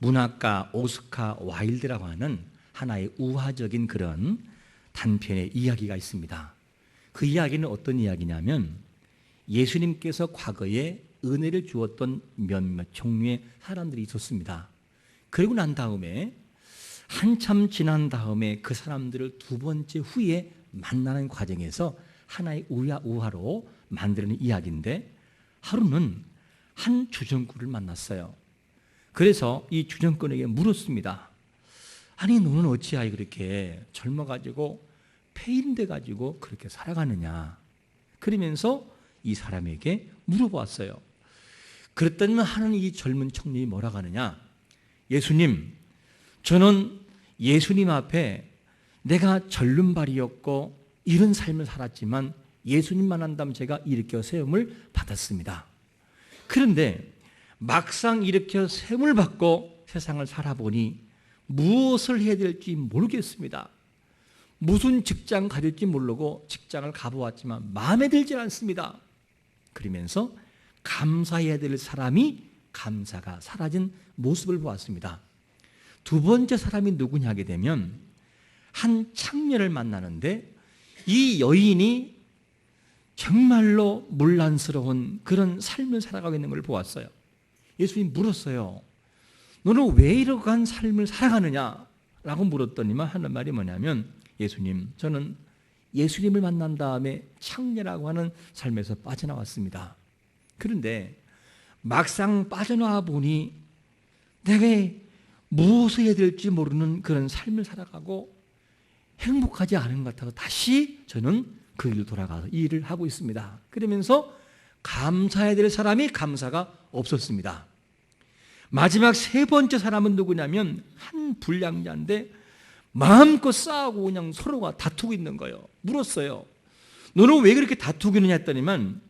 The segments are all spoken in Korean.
문학가 오스카 와일드라고 하는 하나의 우화적인 그런 단편의 이야기가 있습니다. 그 이야기는 어떤 이야기냐면 예수님께서 과거에 은혜를 주었던 몇몇 종류의 사람들이 있었습니다. 그리고 난 다음에 한참 지난 다음에 그 사람들을 두 번째 후에 만나는 과정에서 하나의 우화로 만드는 이야기인데, 하루는 한 주정꾼을 만났어요. 그래서 이 주정꾼에게 물었습니다. 아니, 너는 어찌하여 그렇게 젊어가지고 폐인돼가지고 그렇게 살아가느냐. 그러면서 이 사람에게 물어보았어요. 그랬더니 하는 이 젊은 청년이 뭐라고 하느냐. 예수님, 저는 예수님 앞에 내가 절름발이었고 이런 삶을 살았지만 예수님만 한다면 제가 일으켜 세움을 받았습니다. 그런데 막상 일으켜 세움을 받고 세상을 살아보니 무엇을 해야 될지 모르겠습니다. 무슨 직장 가질지 모르고 직장을 가보았지만 마음에 들지 않습니다. 그러면서 감사해야 될 사람이 감사가 사라진 모습을 보았습니다. 두 번째 사람이 누구냐 하게 되면 한 창녀를 만나는데 이 여인이 정말로 문란스러운 그런 삶을 살아가고 있는 걸 보았어요. 예수님이 물었어요. 너는 왜 이러한 삶을 살아가느냐? 라고 물었더니만 하는 말이 뭐냐면, 예수님, 저는 예수님을 만난 다음에 창녀라고 하는 삶에서 빠져나왔습니다. 그런데 막상 빠져나와 보니 내가 무엇을 해야 될지 모르는 그런 삶을 살아가고 행복하지 않은 것 같아서 다시 저는 그 길로 돌아가서 이 일을 하고 있습니다. 그러면서 감사해야 될 사람이 감사가 없었습니다. 마지막 세 번째 사람은 누구냐면 한 불량자인데 마음껏 싸우고 그냥 서로가 다투고 있는 거예요. 물었어요. 너는 왜 그렇게 다투고 있느냐 했더니만,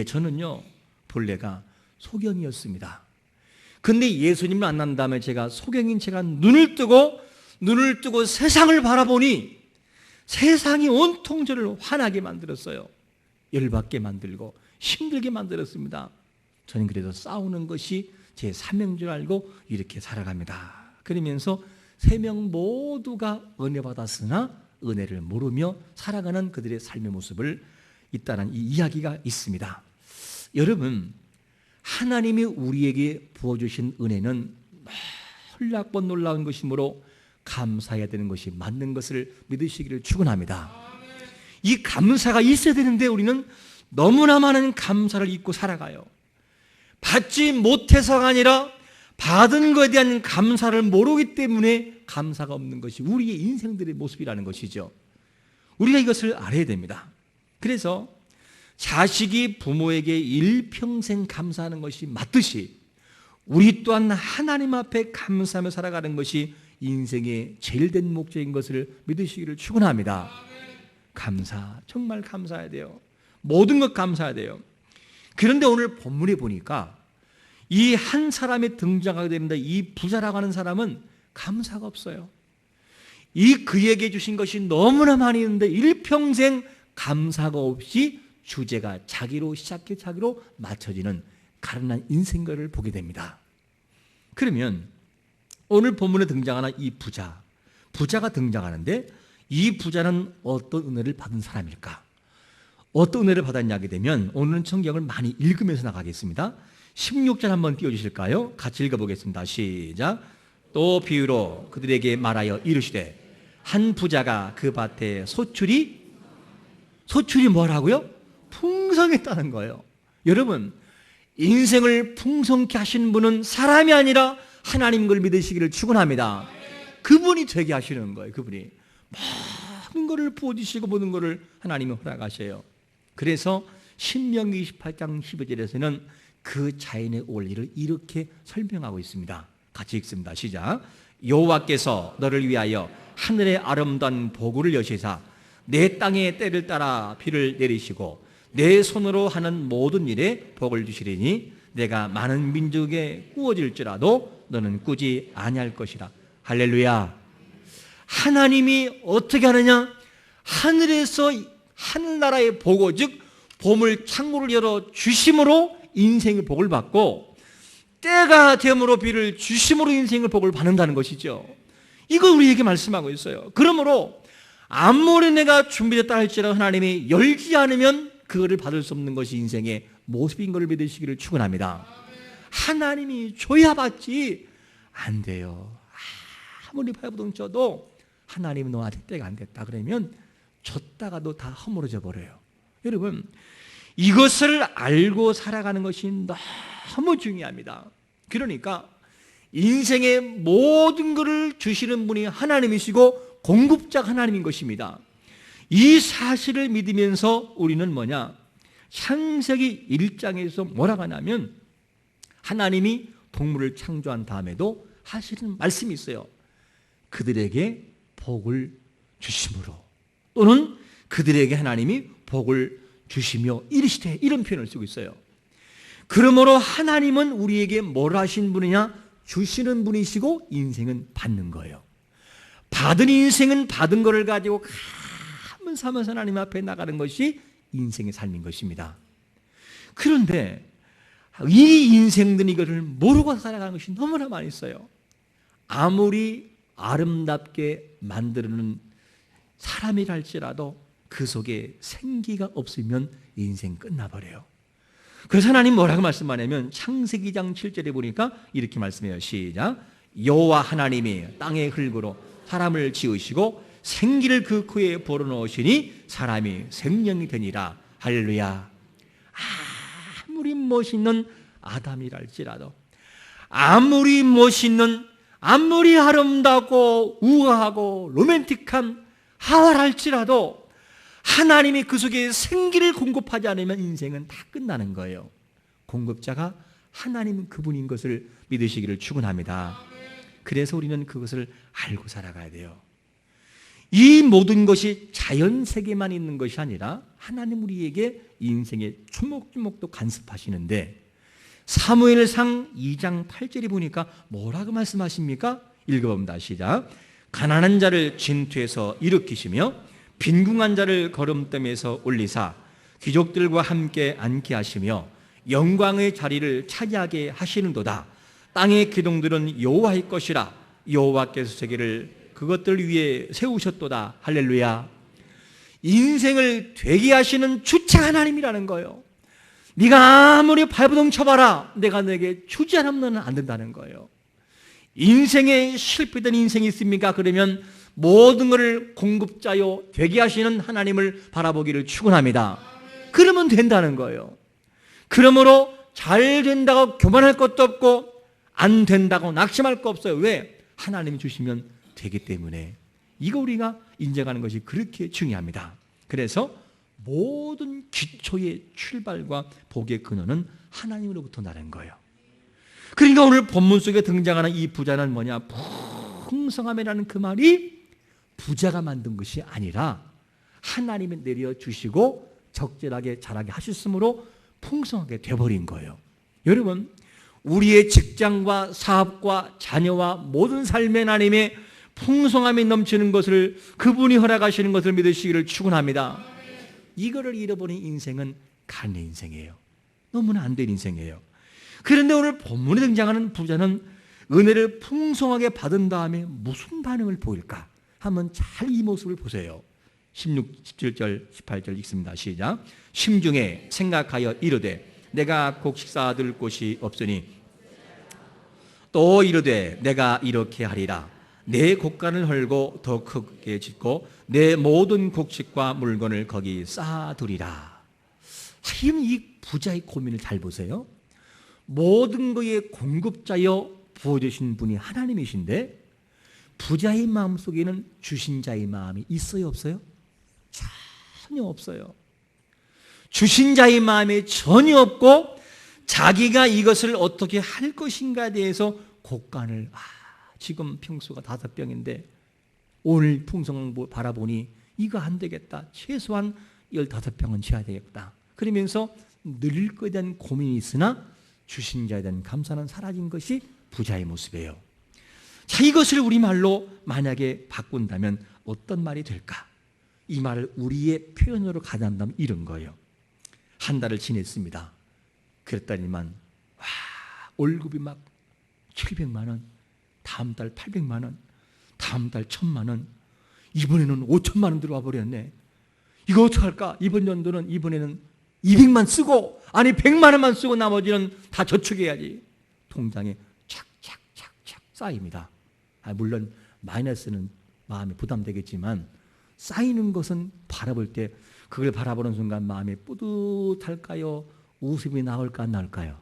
저는요 본래가 소경이었습니다. 근데 예수님을 만난 다음에 제가 소경인 제가 눈을 뜨고 세상을 바라보니 세상이 온통 저를 화나게 만들었어요. 열받게 만들고 힘들게 만들었습니다. 저는 그래서 싸우는 것이 제 사명인 줄 알고 이렇게 살아갑니다. 그러면서 세 명 모두가 은혜 받았으나 은혜를 모르며 살아가는 그들의 삶의 모습을 있다는 이 이야기가 있습니다. 여러분, 하나님이 우리에게 부어주신 은혜는 놀랍고 놀라운 것이므로 감사해야 되는 것이 맞는 것을 믿으시기를 축원합니다. 이 감사가 있어야 되는데 우리는 너무나 많은 감사를 잊고 살아가요. 받지 못해서가 아니라 받은 것에 대한 감사를 모르기 때문에 감사가 없는 것이 우리의 인생들의 모습이라는 것이죠. 우리가 이것을 알아야 됩니다. 그래서 자식이 부모에게 일평생 감사하는 것이 맞듯이 우리 또한 하나님 앞에 감사하며 살아가는 것이 인생의 제일 된 목적인 것을 믿으시기를 축원합니다. 감사, 정말 감사해야 돼요. 모든 것 감사해야 돼요. 그런데 오늘 본문에 보니까 이 한 사람이 등장하게 됩니다. 이 부자라고 하는 사람은 감사가 없어요. 이 그에게 주신 것이 너무나 많이 있는데 일평생 감사가 없이 주제가 자기로 시작해 자기로 맞춰지는 가련한 인생들을 보게 됩니다. 그러면 오늘 본문에 등장하는 이 부자가 등장하는데 이 부자는 어떤 은혜를 받은 사람일까? 어떤 은혜를 받았냐 하게 되면 오늘은 성경을 많이 읽으면서 나가겠습니다. 16절 한번 띄워주실까요? 같이 읽어보겠습니다. 시작. 또 비유로 그들에게 말하여 이르시되 한 부자가 그 밭에 소출이 뭐라고요? 풍성했다는 거예요. 여러분, 인생을 풍성케 하신 분은 사람이 아니라 하나님 걸 믿으시기를 축원합니다. 그분이 되게 하시는 거예요. 그분이 많은 것을 부어주시고 모든 것을 하나님이 허락하셔요. 그래서 신명기 28장 12절에서는 그 자연의 원리를 이렇게 설명하고 있습니다. 같이 읽습니다. 시작. 여호와께서 너를 위하여 하늘의 아름다운 보구를 여시사 내 땅의 때를 따라 비를 내리시고 내 손으로 하는 모든 일에 복을 주시리니 내가 많은 민족에 꾸어질지라도 너는 꾸지 아니할 것이라. 할렐루야. 하나님이 어떻게 하느냐? 하늘에서 하늘나라의 복을, 즉 봄을 창문을 열어 주심으로 인생의 복을 받고 때가 됨으로 비를 주심으로 인생의 복을 받는다는 것이죠. 이걸 우리에게 말씀하고 있어요. 그러므로 아무리 내가 준비됐다 할지라도 하나님이 열지 않으면 그거를 받을 수 없는 것이 인생의 모습인 것을 믿으시기를 축원합니다. 하나님이 줘야 받지 안 돼요. 아무리 발버둥 쳐도 하나님은 너 아직 때가 안 됐다 그러면 줬다가도 다 허물어져 버려요. 여러분, 이것을 알고 살아가는 것이 너무 중요합니다. 그러니까 인생의 모든 것을 주시는 분이 하나님이시고 공급자가 하나님인 것입니다. 이 사실을 믿으면서 우리는 창세기 1장에서 뭐라고 하냐면 하나님이 동물을 창조한 다음에도 하시는 말씀이 있어요. 그들에게 복을 주심으로, 또는 그들에게 하나님이 복을 주시며 이르시되, 이런 표현을 쓰고 있어요. 그러므로 하나님은 우리에게 뭘 하신 분이냐? 주시는 분이시고 인생은 받는 거예요. 받은 인생은 받은 것을 가지고 가만 살면서 하나님 앞에 나가는 것이 인생의 삶인 것입니다. 그런데 이 인생들은 이것을 모르고 살아가는 것이 너무나 많이 있어요. 아무리 아름답게 만드는 사람이라 할지라도 그 속에 생기가 없으면 인생 끝나버려요. 그래서 하나님 뭐라고 말씀하냐면 창세기 2장 7절에 보니까 이렇게 말씀해요. 시작. 여호와 하나님이 땅의 흙으로 사람을 지으시고 생기를 그 코에 불어넣으시니 사람이 생명이 되니라. 할렐루야. 아무리 멋있는 아담이랄지라도, 아무리 멋있는, 아무리 아름다고 우아하고 로맨틱한 하와랄지라도 하나님이 그 속에 생기를 공급하지 않으면 인생은 다 끝나는 거예요. 공급자가 하나님 그분인 것을 믿으시기를 축원합니다. 그래서 우리는 그것을 알고 살아가야 돼요. 이 모든 것이 자연 세계만 있는 것이 아니라 하나님 우리에게 인생의 초목초목도 간섭하시는데, 사무엘상 2장 8절에 보니까 뭐라고 말씀하십니까? 읽어봅니다. 시작. 가난한 자를 진투에서 일으키시며 빈궁한 자를 거름댐에서 올리사 귀족들과 함께 앉게 하시며 영광의 자리를 차지하게 하시는도다. 땅의 기둥들은 여호와의 것이라. 여호와께서 세계를 그것들 위에 세우셨도다. 할렐루야. 인생을 되게 하시는 주체 하나님이라는 거예요. 네가 아무리 발버둥 쳐봐라, 내가 내게 주지 않으면 안 된다는 거예요. 인생에 실패된 인생이 있습니까? 그러면 모든 것을 공급자요 되게 하시는 하나님을 바라보기를 축원합니다. 그러면 된다는 거예요. 그러므로 잘 된다고 교만할 것도 없고 안 된다고 낙심할 거 없어요. 왜? 하나님이 주시면 되기 때문에. 이거 우리가 인정하는 것이 그렇게 중요합니다. 그래서 모든 기초의 출발과 복의 근원은 하나님으로부터 나는 거예요. 그러니까 오늘 본문 속에 등장하는 이 부자는 풍성함이라는 그 말이 부자가 만든 것이 아니라 하나님이 내려주시고 적절하게 자라게 하셨으므로 풍성하게 되어버린 거예요. 여러분, 우리의 직장과 사업과 자녀와 모든 삶의 하나님의 풍성함이 넘치는 것을, 그분이 허락하시는 것을 믿으시기를 축원합니다. 이거를 잃어버린 인생은 가난의 인생이에요. 너무나 안 된 인생이에요. 그런데 오늘 본문에 등장하는 부자는 은혜를 풍성하게 받은 다음에 무슨 반응을 보일까? 한번 잘 이 모습을 보세요. 16, 17절, 18절 읽습니다. 시작. 심중에 생각하여 이르되 내가 곡 식사들 곳이 없으니 또 이르되 내가 이렇게 하리라. 내 곡간을 헐고 더 크게 짓고 내 모든 곡식과 물건을 거기 쌓아두리라. 하여튼 이 부자의 고민을 잘 보세요. 모든 것의 공급자여 부어주신 분이 하나님이신데 부자의 마음속에는 주신 자의 마음이 있어요, 없어요? 전혀 없어요. 주신 자의 마음이 전혀 없고 자기가 이것을 어떻게 할 것인가에 대해서 곡간을, 지금 평수가 5평인데 오늘 풍성을 바라보니 이거 안 되겠다. 최소한 15평은 지어야 되겠다. 그러면서 늘 것에 대한 고민이 있으나 주신 자에 대한 감사는 사라진 것이 부자의 모습이에요. 자, 이것을 우리말로 만약에 바꾼다면 어떤 말이 될까? 이 말을 우리의 표현으로 가져간다면 이런 거예요. 한 달을 지냈습니다. 그랬더니만 월급이 막 700만 원, 다음 달 800만 원, 다음 달 1000만 원, 이번에는 5천만 원 들어와 버렸네. 이거 어떡할까? 이번에는 200만 쓰고, 아니 100만 원만 쓰고 나머지는 다 저축해야지. 통장에 착착착착 쌓입니다. 물론 마이너스는 마음이 부담되겠지만 쌓이는 것은 바라볼 때, 그걸 바라보는 순간 마음이 뿌듯할까요? 웃음이 나올까 안 나올까요?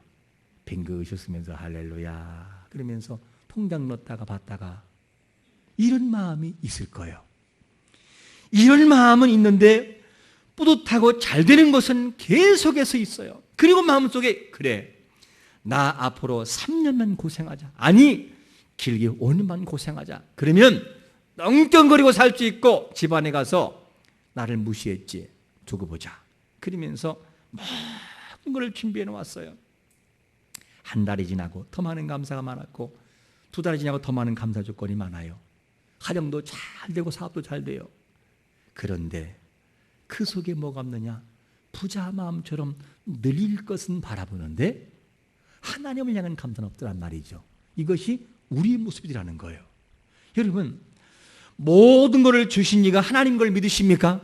뱅긋 웃으면서 할렐루야 그러면서 통장 넣었다가 받다가, 이런 마음이 있을 거예요. 이런 마음은 있는데 뿌듯하고 잘 되는 것은 계속해서 있어요. 그리고 마음속에, 그래, 나 앞으로 3년만 고생하자, 아니 길게 5년만 고생하자. 그러면 떵떵거리고 살 수 있고, 집안에 가서 나를 무시했지, 두고 보자. 그러면서 모든 걸 준비해 놓았어요. 한 달이 지나고 더 많은 감사가 많았고, 2달이 지나고 더 많은 감사 조건이 많아요. 가정도 잘 되고 사업도 잘 돼요. 그런데 그 속에 뭐가 없느냐? 부자 마음처럼 늘릴 것은 바라보는데 하나님을 향한 감사는 없더란 말이죠. 이것이 우리의 모습이라는 거예요. 여러분, 모든 것을 주신 이가 하나님 걸 믿으십니까?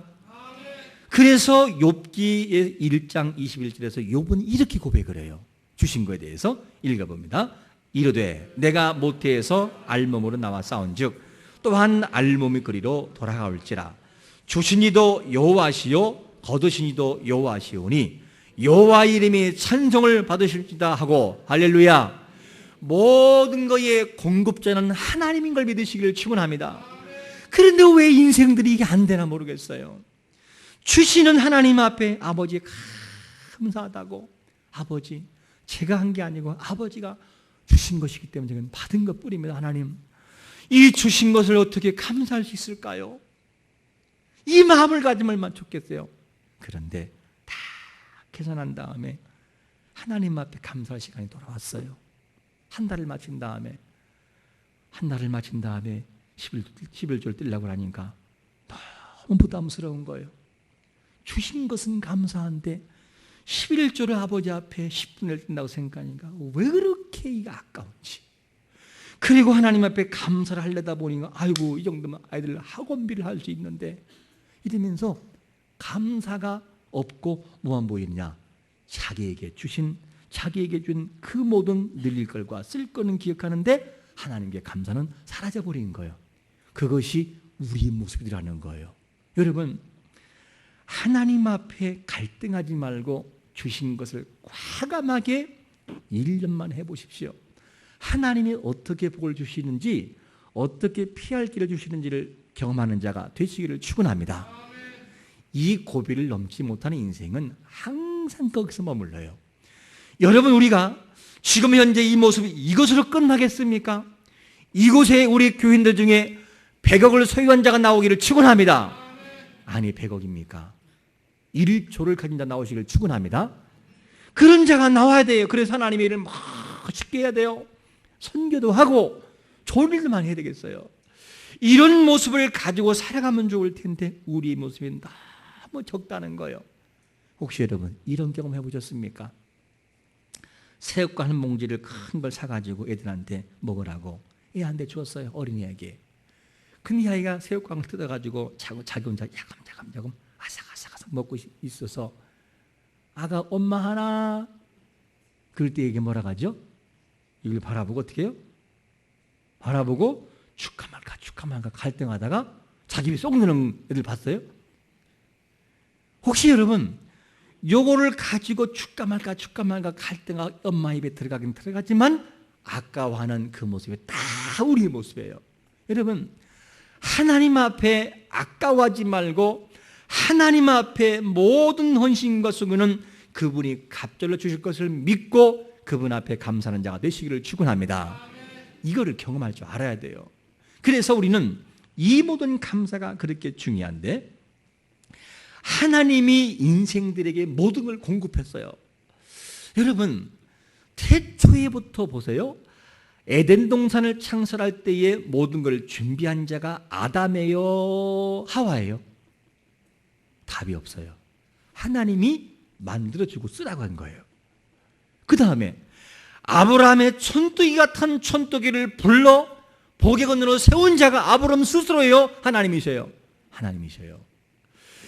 그래서 욥기의 1장 21절에서 욥은 이렇게 고백을 해요. 주신 것에 대해서 읽어봅니다. 이르되 내가 모태에서 알몸으로 나와 싸운즉 또한 알몸의 거리로 돌아가올지라. 주신 이도 여호와시요 거두신 이도 여호와시오니 여호와 이름이 찬송을 받으실지다 하고, 할렐루야. 모든 것의 공급자는 하나님인 걸 믿으시기를 축원합니다. 그런데 왜 인생들이 이게 안 되나 모르겠어요. 주시는 하나님 앞에 아버지 감사하다고, 아버지 제가 한 게 아니고 아버지가 주신 것이기 때문에 저는 받은 것뿐입니다. 하나님, 이 주신 것을 어떻게 감사할 수 있을까요? 이 마음을 가지면 얼마나 좋겠어요. 그런데 다 계산한 다음에 하나님 앞에 감사할 시간이 돌아왔어요. 한 달을 마친 다음에 11절 뜰려고 하니까 너무 부담스러운 거예요. 주신 것은 감사한데 11조를 아버지 앞에 10분을 뜬다고 생각하니까 왜 그렇게 이가 아까운지. 그리고 하나님 앞에 감사를 하려다 보니까 아이고, 이 정도면 아이들 학원비를 할 수 있는데, 이러면서 감사가 없고 뭐만 보이느냐? 자기에게 준 그 모든 늘릴 것과 쓸 거는 기억하는데 하나님께 감사는 사라져버린 거예요. 그것이 우리의 모습이라는 거예요. 여러분, 하나님 앞에 갈등하지 말고 주신 것을 과감하게 1년만 해보십시오. 하나님이 어떻게 복을 주시는지, 어떻게 피할 길을 주시는지를 경험하는 자가 되시기를 축원합니다. 이 고비를 넘지 못하는 인생은 항상 거기서 머물러요. 여러분, 우리가 지금 현재 이 모습이 이것으로 끝나겠습니까? 이곳에 우리 교인들 중에 100억을 소유한 자가 나오기를 축원합니다. 아니, 100억입니까? 1조를 가진 자 나오시기를 축원합니다. 그런 자가 나와야 돼요. 그래서 하나님의 일을 멋있게 해야 돼요. 선교도 하고 좋은 일들만 해야 되겠어요. 이런 모습을 가지고 살아가면 좋을 텐데 우리의 모습이 너무 적다는 거예요. 혹시 여러분 이런 경험 해보셨습니까? 새우과 한 몽지를 큰 걸 사가지고 애들한테 먹으라고 애한테 주었어요. 어린이에게. 근데 이 아이가 새우깡을 뜯어가지고 자기 혼자 야금야금 아삭아삭 먹고 있어서 아가 엄마 하나, 그럴 때 이게 뭐라 하죠? 이걸 바라보고 어떻게 해요? 바라보고 축하 말까 갈등하다가 자기 입에 쏙 넣는 애들 봤어요? 혹시 여러분 요거를 가지고 축하 말까 갈등하고 엄마 입에 들어가긴 들어가지만 아까워하는 그 모습이 다 우리의 모습이에요. 여러분, 하나님 앞에 아까워하지 말고 하나님 앞에 모든 헌신과 수고는 그분이 갑절로 주실 것을 믿고 그분 앞에 감사하는 자가 되시기를 축원합니다. 이거를 경험할 줄 알아야 돼요. 그래서 우리는 이 모든 감사가 그렇게 중요한데, 하나님이 인생들에게 모든 걸 공급했어요. 여러분, 태초에부터 보세요. 에덴 동산을 창설할 때에 모든 걸 준비한 자가 아담이에요, 하와예요? 답이 없어요. 하나님이 만들어주고 쓰라고 한 거예요. 그 다음에 아브라함의 촌뜨기 같은 촌뜨기를 불러 보게 건너로 세운 자가 아브라함 스스로예요? 하나님이세요? 하나님이세요.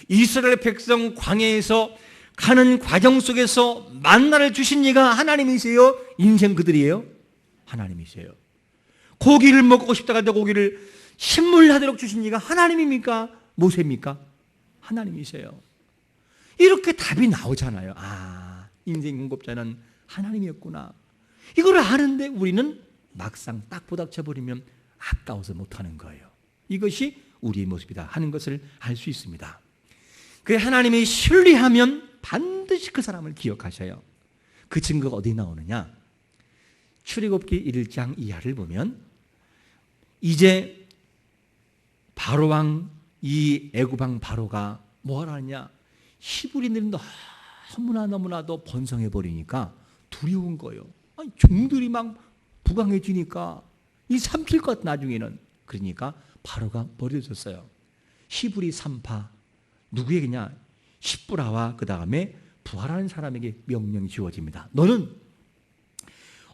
이스라엘 백성 광야에서 가는 과정 속에서 만나를 주신 이가 하나님이세요? 인생 그들이에요? 하나님이세요. 고기를 먹고 싶다가 고기를 신물하도록 주신 이가 하나님입니까? 모세입니까? 하나님이세요. 이렇게 답이 나오잖아요. 아, 인생 공급자는 하나님이었구나. 이걸 아는데 우리는 막상 딱 부닥쳐버리면 아까워서 못하는 거예요. 이것이 우리의 모습이다 하는 것을 알 수 있습니다. 그 하나님이 신뢰하면 반드시 그 사람을 기억하셔요. 그 증거가 어디 나오느냐? 출애굽기 1장 이하를 보면 이제 바로왕, 이 애굽왕 바로가 뭐라 하냐? 히브리인들은 너무나도 번성해 버리니까 두려운 거예요. 아니, 종들이 막 부강해지니까 이 삼킬 것 같아 나중에는. 그러니까 바로가 버려졌어요. 히브리 3파 누구에게냐? 십부라와 그 다음에 부하라는 사람에게 명령이 주어집니다. 너는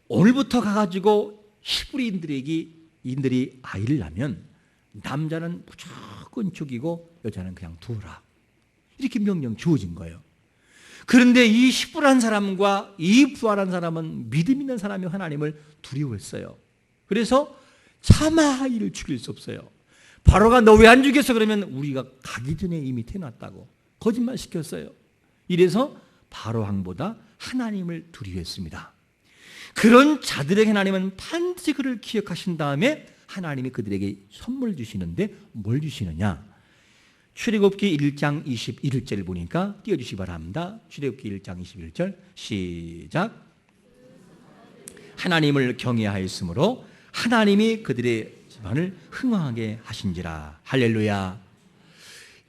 오늘부터 가가지고 히브리인들이 아이를 낳으면 남자는 무조건 죽이고 여자는 그냥 두어라. 이렇게 명령 주어진 거예요. 그런데 이 십부라는 사람과 이 부하라는 사람은 믿음 있는 사람이 하나님을 두려워했어요. 그래서 차마 아이를 죽일 수 없어요. 바로가 너 왜 안 죽였어? 그러면 우리가 가기 전에 이미 태어났다고 거짓말 시켰어요. 이래서 바로 왕보다 하나님을 두려워했습니다. 그런 자들에게 하나님은 반드시 그를 기억하신 다음에 하나님이 그들에게 선물 주시는데 뭘 주시느냐? 출애굽기 1장 21절을 보니까 띄워주시기 바랍니다. 출애굽기 1장 21절 시작. 하나님을 경외하였으므로 하나님이 그들의 집안을 흥왕하게 하신지라. 할렐루야.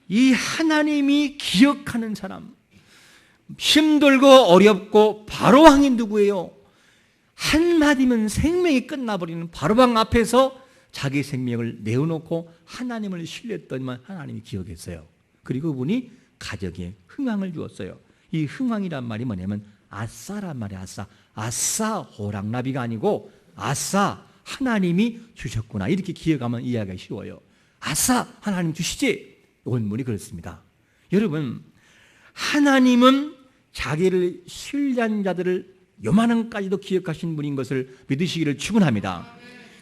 이 하나님이 기억하는 사람, 힘들고 어렵고 바로왕이 누구예요? 한마디면 생명이 끝나버리는 바로왕 앞에서 자기 생명을 내어놓고 하나님을 신뢰했더니만 하나님이 기억했어요. 그리고 그분이 가정에 흥왕을 주었어요. 이 흥왕이란 말이 뭐냐면 아싸란 말이에요. 아싸. 아싸 호랑나비가 아니고 아싸 하나님이 주셨구나. 이렇게 기억하면 이해하기가 쉬워요. 아싸 하나님 주시지. 원문이 그렇습니다. 여러분, 하나님은 자기를 신뢰한 자들을 요만한까지도 기억하신 분인 것을 믿으시기를 축원합니다.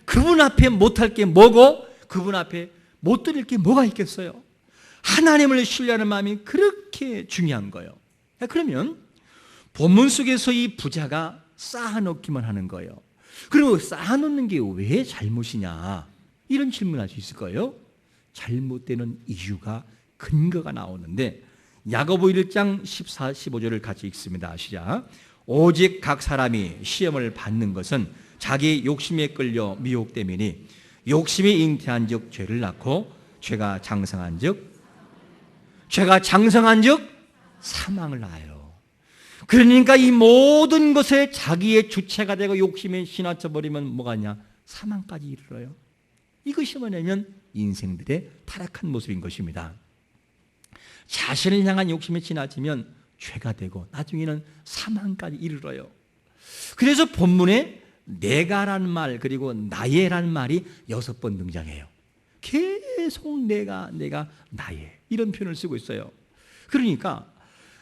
그분 앞에 못할 게 뭐고 그분 앞에 못 드릴 게 뭐가 있겠어요? 하나님을 신뢰하는 마음이 그렇게 중요한 거예요. 그러면 본문 속에서 이 부자가 쌓아놓기만 하는 거예요. 그리고 쌓아놓는 게 왜 잘못이냐? 이런 질문할 수 있을 거예요. 잘못되는 이유가 근거가 나오는데 야고보 1장 14, 15절을 같이 읽습니다. 시작. 오직 각 사람이 시험을 받는 것은 자기 욕심에 끌려 미혹됨이니 욕심이 잉태한 즉 죄를 낳고 죄가 장성한 즉 사망을 낳아요. 그러니까 이 모든 것에 자기의 주체가 되고 욕심에 지나쳐 버리면 뭐가냐? 사망까지 이르러요. 이것이 뭐냐면 인생들의 타락한 모습인 것입니다. 자신을 향한 욕심에 지나치면 죄가 되고 나중에는 사망까지 이르러요. 그래서 본문에 내가라는 말 그리고 나의라는 말이 6번 등장해요. 계속 내가 나의 이런 표현을 쓰고 있어요. 그러니까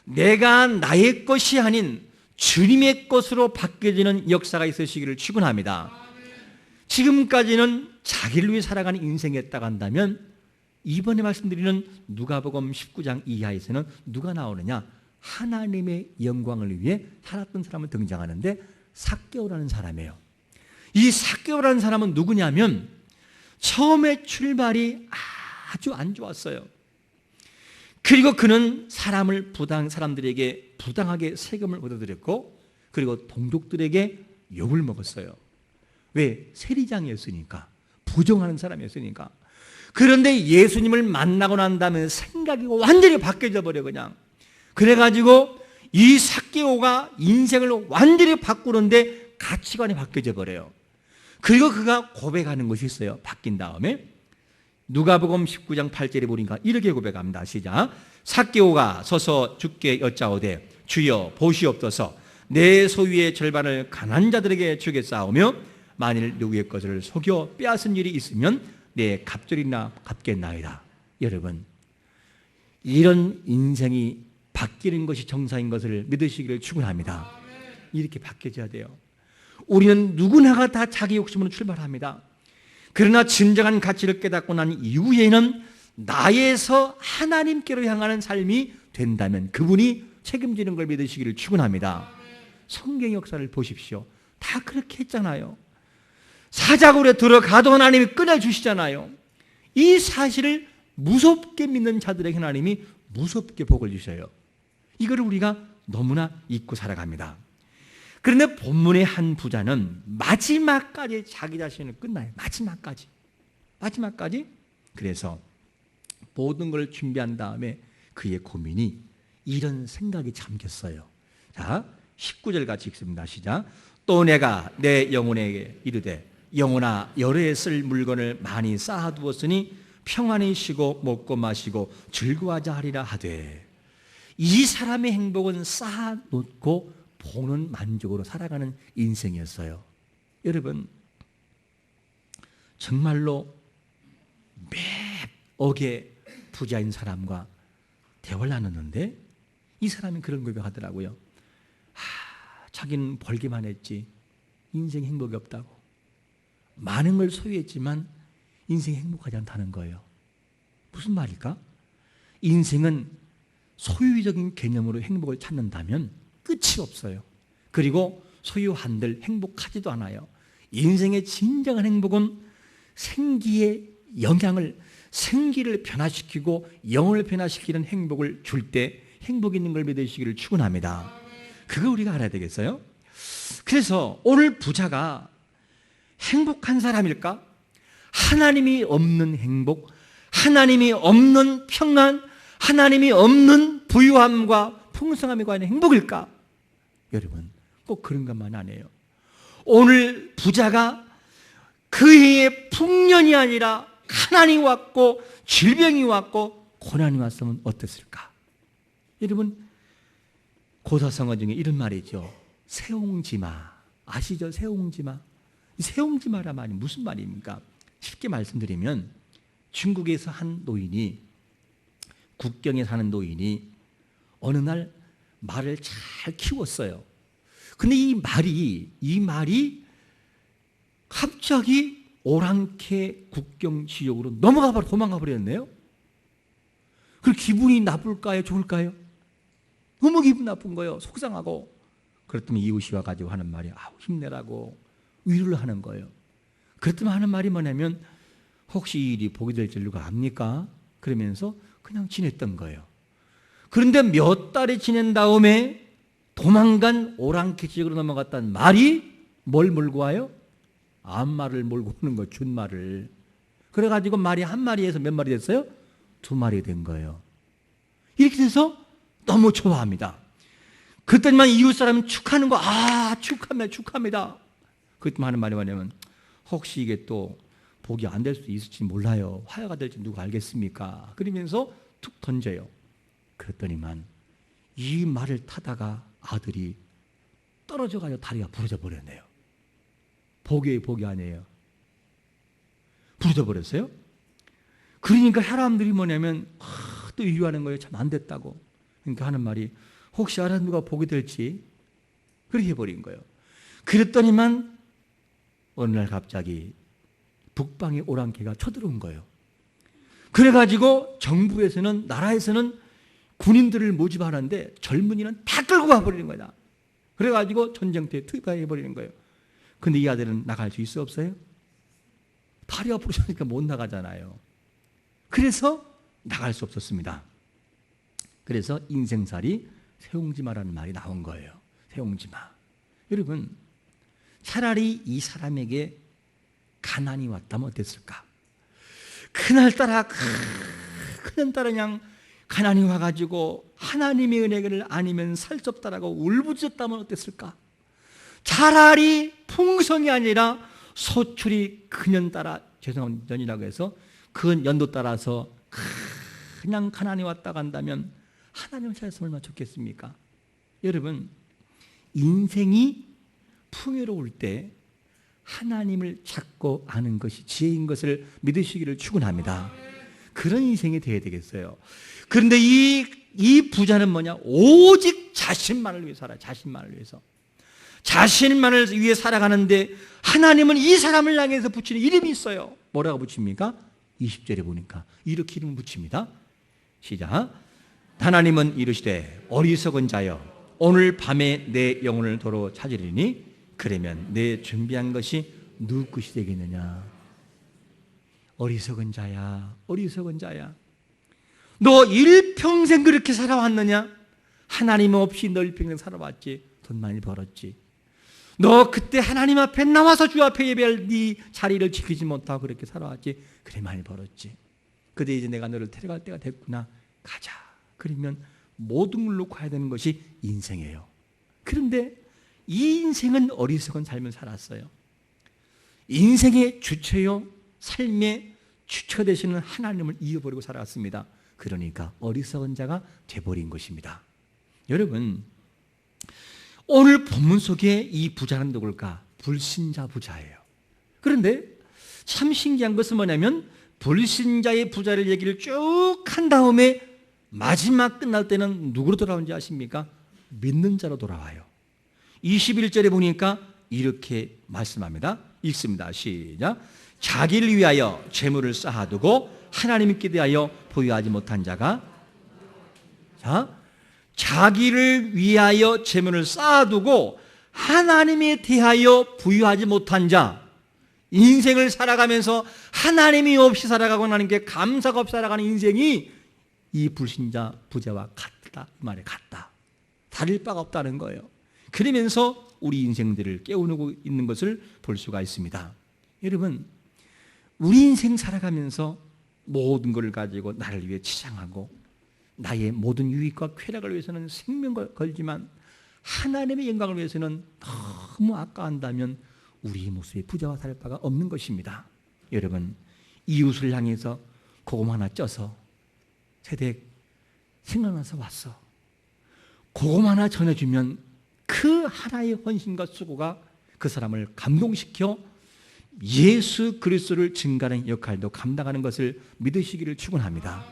내가 나의 것이 아닌 주님의 것으로 바뀌어지는 역사가 있으시기를 축원합니다. 지금까지는 자기를 위해 살아가는 인생이었다고 한다면 이번에 말씀드리는 누가복음 19장 이하에서는 누가 나오느냐? 하나님의 영광을 위해 살았던 사람을 등장하는데 삭개오라는 사람이에요. 이 삭개오라는 사람은 누구냐면 처음에 출발이 아주 안 좋았어요. 그리고 그는 사람들에게 부당하게 세금을 얻어들였고 그리고 동족들에게 욕을 먹었어요. 왜? 세리장이었으니까, 부정하는 사람이었으니까. 그런데 예수님을 만나고 난 다음에 생각이 완전히 바뀌어져 버려 그냥. 그래가지고 이 삭개오가 인생을 완전히 바꾸는데 가치관이 바뀌어져 버려요. 그리고 그가 고백하는 것이 있어요. 바뀐 다음에 누가복음 19장 8절에 보니까 이렇게 고백합니다. 시작. 삭개오가 서서 주께 여짜오되 주여 보시옵소서 내 소유의 절반을 가난한 자들에게 주겠사오며 만일 누구의 것을 속여 빼앗은 일이 있으면 내 갑절이나 갚겠나이다. 여러분, 이런 인생이 바뀌는 것이 정상인 것을 믿으시기를 축원합니다. 이렇게 바뀌어져야 돼요. 우리는 누구나가 다 자기 욕심으로 출발합니다. 그러나 진정한 가치를 깨닫고 난 이후에는 나에서 하나님께로 향하는 삶이 된다면 그분이 책임지는 걸 믿으시기를 축원합니다. 성경 역사를 보십시오. 다 그렇게 했잖아요. 사자굴에 들어가도 하나님이 꺼내주시잖아요. 이 사실을 무섭게 믿는 자들에게 하나님이 무섭게 복을 주셔요. 이거를 우리가 너무나 잊고 살아갑니다. 그런데 본문의 한 부자는 마지막까지 자기 자신을 끝나요. 마지막까지. 그래서 모든 걸 준비한 다음에 그의 고민이 이런 생각이 잠겼어요. 자, 19절 같이 읽습니다. 시작. 또 내가 내 영혼에게 이르되 영혼아 여러 해 쓸 물건을 많이 쌓아두었으니 평안히 쉬고 먹고 마시고 즐거워하자 하리라 하되. 이 사람의 행복은 쌓아놓고 보는 만족으로 살아가는 인생이었어요. 여러분, 정말로 몇 억의 부자인 사람과 대화를 나눴는데 이 사람이 그런 고백하더라고요. 자기는 벌기만 했지 인생 행복이 없다고. 많은 걸 소유했지만 인생이 행복하지 않다는 거예요. 무슨 말일까? 인생은 소유적인 개념으로 행복을 찾는다면 끝이 없어요. 그리고 소유한들 행복하지도 않아요. 인생의 진정한 행복은 생기의 영향을, 생기를 변화시키고 영을 변화시키는 행복을 줄 때 행복이 있는 걸 믿으시기를 축원합니다. 그거 우리가 알아야 되겠어요? 그래서 오늘 부자가 행복한 사람일까? 하나님이 없는 행복, 하나님이 없는 평안, 하나님이 없는 부유함과 풍성함에 관한 행복일까? 여러분, 꼭 그런 것만 아니에요. 오늘 부자가 그 해에 풍년이 아니라 가난이 왔고 질병이 왔고 고난이 왔으면 어땠을까? 여러분, 고사성어 중에 이런 말이 있죠. 세옹지마. 아시죠? 세옹지마. 세옹지마란 말이 무슨 말입니까? 쉽게 말씀드리면 중국에서 한 노인이, 국경에 사는 노인이 어느 날 말을 잘 키웠어요. 근데 이 말이 갑자기 오랑캐 국경 지역으로 도망가 버렸네요. 그 기분이 나쁠까요? 좋을까요? 너무 기분 나쁜 거예요. 속상하고. 그랬더니 이웃이 와가지고 하는 말이 힘내라고 위로를 하는 거예요. 그랬더니 하는 말이 뭐냐면 혹시 이 일이 복이 될 줄 누가 압니까? 그러면서 그냥 지냈던 거예요. 그런데 몇 달이 지낸 다음에 도망간 오랑캐 지역으로 넘어갔다는 말이 뭘 몰고 와요? 암말을 몰고 오는 거, 준말을. 그래가지고 말이 한 마리에서 몇 마리 됐어요? 2마리 된 거예요. 이렇게 돼서 너무 좋아합니다. 그랬더니만 이웃 사람은 축하하는 거, 축하합니다. 그랬더니 하는 말이 뭐냐면 혹시 이게 또 복이 안 될 수도 있을지 몰라요. 화해가 될지 누가 알겠습니까? 그러면서 툭 던져요. 그랬더니만 이 말을 타다가 아들이 떨어져가지고 다리가 부러져 버렸네요. 복이 아니에요. 부러져 버렸어요. 그러니까 사람들이 뭐냐면 또 위로하는 거예요. 참 안 됐다고. 그러니까 하는 말이 혹시 알아 누가 복이 될지 그렇게 해버린 거예요. 그랬더니만 어느 날 갑자기 북방의 오랑캐가 쳐들어온 거예요. 그래가지고 정부에서는, 나라에서는 군인들을 모집하는데 젊은이는 다 끌고 가버리는 거다. 그래가지고 전쟁터에 투입해버리는 거예요. 근데 이 아들은 나갈 수 있어 없어요? 다리가 부러지니까 못 나가잖아요. 그래서 나갈 수 없었습니다. 그래서 인생살이 세옹지마라는 말이 나온 거예요. 세옹지마. 여러분, 차라리 이 사람에게 가난이 왔다면 어땠을까? 그날따라 그냥 가난이 와가지고 하나님의 은혜를 아니면 살 수 없다라고 울부짖었다면 어땠을까? 차라리 풍성이 아니라 소출이 그년 따라, 년이라고 해서 그 연도 따라서 그냥 가난이 왔다 간다면 하나님을 찾았으면 얼마나 좋겠습니까? 여러분, 인생이 풍요로울 때 하나님을 찾고 아는 것이 지혜인 것을 믿으시기를 축원합니다. 그런 인생이 되어야 되겠어요. 그런데 이 부자는 뭐냐? 오직 자신만을 위해 살아요. 자신만을 위해서. 자신만을 위해 살아가는데 하나님은 이 사람을 향해서 붙이는 이름이 있어요. 뭐라고 붙입니까? 20절에 보니까 이렇게 이름을 붙입니다. 시작. 하나님은 이르시되 어리석은 자여 오늘 밤에 내 영혼을 도로 찾으리니 그러면 내 준비한 것이 누구 것이 되겠느냐. 어리석은 자야, 어리석은 자야. 너 일평생 그렇게 살아왔느냐? 하나님 없이 너 일평생 살아왔지. 돈 많이 벌었지. 너 그때 하나님 앞에 나와서 주 앞에 예배할 네 자리를 지키지 못하고 그렇게 살아왔지. 그래 많이 벌었지. 그때 이제 내가 너를 데려갈 때가 됐구나. 가자. 그러면 모든 걸 놓고 가야 되는 것이 인생이에요. 그런데 이 인생은 어리석은 삶을 살았어요. 인생의 주체요, 삶의 주체가 되시는 하나님을 잃어버리고 살았습니다. 그러니까 어리석은 자가 돼버린 것입니다. 여러분, 오늘 본문 속에 이 부자는 누굴까? 불신자 부자예요. 그런데 참 신기한 것은 뭐냐면 불신자의 부자를 얘기를 쭉 한 다음에 마지막 끝날 때는 누구로 돌아오는지 아십니까? 믿는 자로 돌아와요. 21절에 보니까 이렇게 말씀합니다. 읽습니다. 시작. 자기를 위하여 재물을 쌓아두고 하나님께 대하여 보유하지 못한 자가, 자, 자기를 위하여 재물을 쌓아두고 하나님에 대하여 부유하지 못한 자, 인생을 살아가면서 하나님이 없이 살아가고 하나님께 감사가 없이 살아가는 인생이 이 불신자 부자와 같다. 이 말에 같다. 다를 바가 없다는 거예요. 그러면서 우리 인생들을 깨우고 있는 것을 볼 수가 있습니다. 여러분, 우리 인생 살아가면서 모든 것을 가지고 나를 위해 치장하고 나의 모든 유익과 쾌락을 위해서는 생명을 걸지만 하나님의 영광을 위해서는 너무 아까운다면 우리 모습에 부자와 다를 바가 없는 것입니다. 여러분, 이웃을 향해서 고구마 하나 쪄서 세댁 생각나서 왔어. 고구마 하나 전해주면 그 하나의 헌신과 수고가 그 사람을 감동시켜 예수 그리스도를 증가하는 역할도 감당하는 것을 믿으시기를 축원합니다.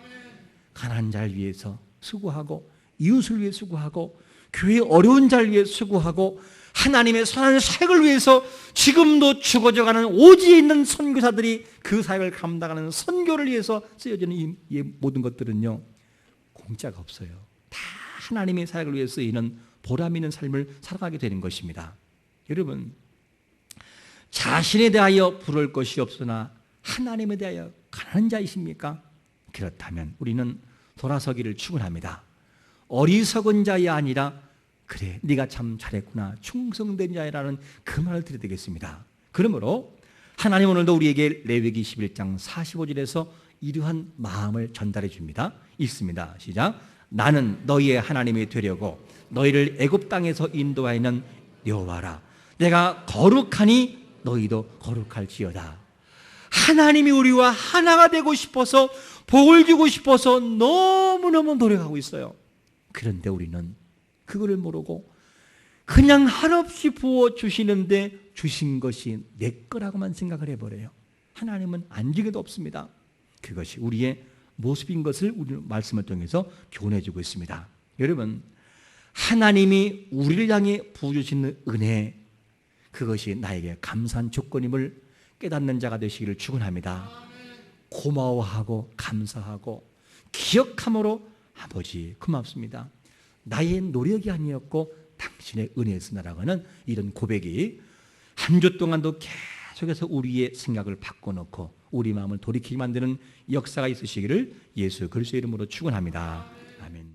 가난한 자를 위해서 수고하고 이웃을 위해 수고하고 교회 어려운 자를 위해 수고하고 하나님의 선한 사역을 위해서 지금도 죽어져가는 오지에 있는 선교사들이 그 사역을 감당하는 선교를 위해서 쓰여지는 이 모든 것들은요, 공짜가 없어요. 다 하나님의 사역을 위해 쓰이는 보람 있는 삶을 살아가게 되는 것입니다. 여러분, 자신에 대하여 부러울 것이 없으나 하나님에 대하여 가난한 자이십니까? 그렇다면 우리는 돌아서기를 축원합니다. 어리석은 자이 아니라 그래 네가 참 잘했구나 충성된 자라는 그 말을 드려야 되겠습니다. 그러므로 하나님 오늘도 우리에게 레위기 11장 45절에서 이러한 마음을 전달해 줍니다. 읽습니다. 시작. 나는 너희의 하나님이 되려고 너희를 애굽 땅에서 인도하여는 여호와라. 내가 거룩하니 너희도 거룩할지어다. 하나님이 우리와 하나가 되고 싶어서 복을 주고 싶어서 너무너무 노력하고 있어요. 그런데 우리는 그거를 모르고 그냥 한없이 부어주시는데 주신 것이 내 거라고만 생각을 해버려요. 하나님은 안지게도 없습니다. 그것이 우리의 모습인 것을 우리 말씀을 통해서 교훈해주고 있습니다. 여러분, 하나님이 우리를 향해 부어주시는 은혜, 그것이 나에게 감사한 조건임을 깨닫는 자가 되시기를 축원합니다. 고마워하고 감사하고 기억함으로 아버지 고맙습니다. 나의 노력이 아니었고 당신의 은혜에서 날아가는 이런 고백이 한 주 동안도 계속해서 우리의 생각을 바꿔놓고 우리 마음을 돌이키게 만드는 역사가 있으시기를 예수 그리스도의 이름으로 축원합니다. 아멘.